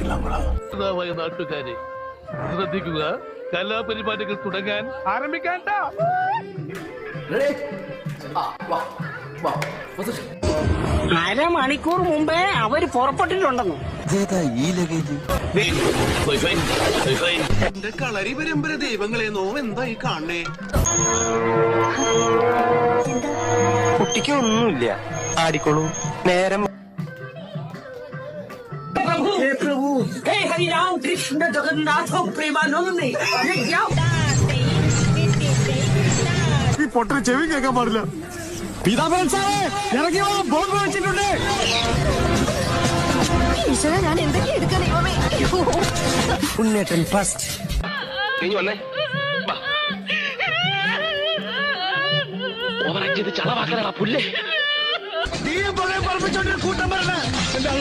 ആരംഭിക്കലാങ്ങളാ. നാട്ടുകാരെ ശ്രദ്ധിക്കുക, കലാപരിപാടികൾ തുടങ്ങാൻ ആരംഭിക്കാൻ. അരമണിക്കൂർ മുമ്പേ അവര് പുറപ്പെട്ടിട്ടുണ്ടെന്നു. ഈ ലഗേജ് എന്റെ കളരി പരമ്പര ദൈവങ്ങളെ എന്തായി കാണണേ? കുട്ടിക്ക് ഒന്നുമില്ല, ആടിക്കോളൂ. നേരം प्रभु हे हरि राम कृष्ण जगन्नाथ प्रेमानंद ഈ പൊട്ടന് ചെവി കേൾക്കാൻ പാടില്ല. പിതാപൻ സാറേ ഇറങ്ങി വാ, ബോംബ് വെച്ചിട്ടുണ്ട്. ഈശ്വര, ഞാൻ എന്തൊക്കെയാ എടുക്കാൻ ദൈവമേ. ഉണ്ണേട്ടൻ ഫസ്റ്റ്. ചളവാക്കലടാ പുല്ലേ. നീ പറമ്പിച്ചോണ്ട് കൂട്ടം പറഞ്ഞ